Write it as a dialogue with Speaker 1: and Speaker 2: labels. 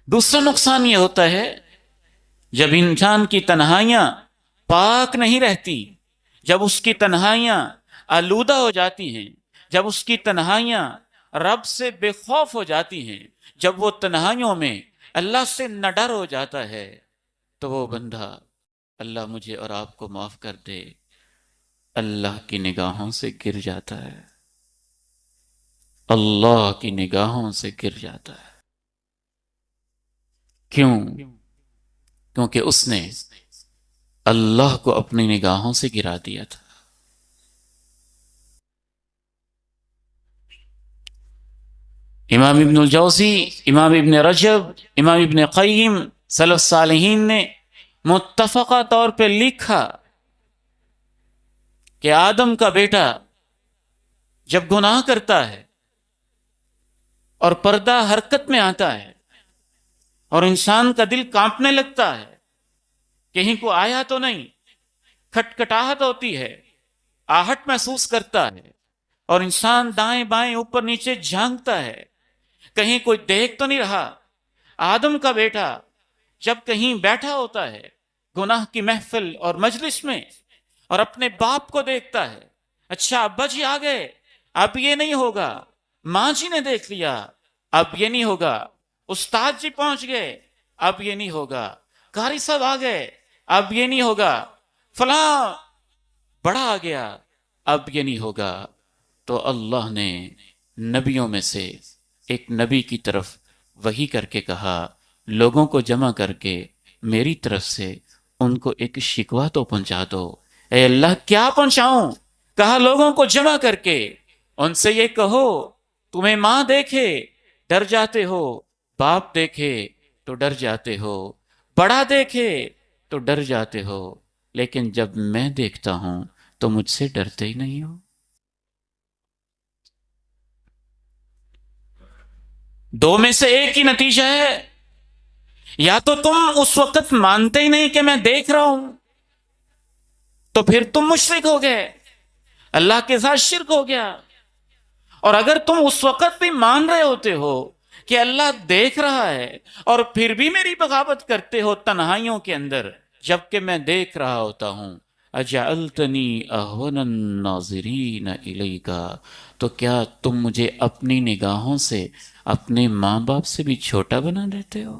Speaker 1: دوسرا نقصان یہ ہوتا ہے جب انسان کی تنہائیاں پاک نہیں رہتی، جب اس کی تنہائیاں آلودہ ہو جاتی ہیں، جب اس کی تنہائیاں رب سے بے خوف ہو جاتی ہیں، جب وہ تنہائیوں میں اللہ سے نہ ڈر ہو جاتا ہے، تو وہ بندہ، اللہ مجھے اور آپ کو معاف کر دے، اللہ کی نگاہوں سے گر جاتا ہے، اللہ کی نگاہوں سے گر جاتا ہے۔ کیوں؟ کیونکہ اس نے اللہ کو اپنی نگاہوں سے گرا دیا تھا۔ امام ابن الجوزی، امام ابن رجب، امام ابن قیم، سلف صالحین نے متفقہ طور پہ لکھا کہ آدم کا بیٹا جب گناہ کرتا ہے اور پردہ حرکت میں آتا ہے اور انسان کا دل کانپنے لگتا ہے، کہیں کو آیا تو نہیں، کھٹکھٹاہٹ ہوتی ہے، آہٹ محسوس کرتا ہے، اور انسان دائیں بائیں اوپر نیچے جھانکتا ہے، کہیں کوئی دیکھ تو نہیں رہا۔ آدم کا بیٹا جب کہیں بیٹھا ہوتا ہے گناہ کی محفل اور مجلس میں اور اپنے باپ کو دیکھتا ہے، اچھا ابا جی آ گئے، اب یہ نہیں ہوگا، ماں جی نے دیکھ لیا، اب یہ نہیں ہوگا، استاد جی پہنچ گئے، اب یہ نہیں ہوگا، قاری صاحب آ گئے، اب یہ نہیں ہوگا، فلاں بڑا آ گیا، اب یہ نہیں ہوگا، تو اللہ نے نبیوں میں سے ایک نبی کی طرف وحی کر کے کہا، لوگوں کو جمع کر کے میری طرف سے ان کو ایک شکوہ تو پہنچا دو۔ اے اللہ کیا پہنچاؤں؟ کہا لوگوں کو جمع کر کے ان سے یہ کہو، تمہیں ماں دیکھے ڈر جاتے ہو، باپ دیکھے تو ڈر جاتے ہو، بڑا دیکھے تو ڈر جاتے ہو، لیکن جب میں دیکھتا ہوں تو مجھ سے ڈرتے ہی نہیں ہو۔ دو میں سے ایک ہی نتیجہ ہے، یا تو تم اس وقت مانتے ہی نہیں کہ میں دیکھ رہا ہوں، تو پھر تم مشرک ہو گئے، اللہ کے ساتھ شرک ہو گیا، اور اگر تم اس وقت بھی مان رہے ہوتے ہو کہ اللہ دیکھ رہا ہے اور پھر بھی میری بغاوت کرتے ہو تنہائیوں کے اندر جبکہ میں دیکھ رہا ہوتا ہوں، اجعلتنی اہون الناظرین الیک، تو کیا تم مجھے اپنی نگاہوں سے اپنے ماں باپ سے بھی چھوٹا بنا دیتے ہو؟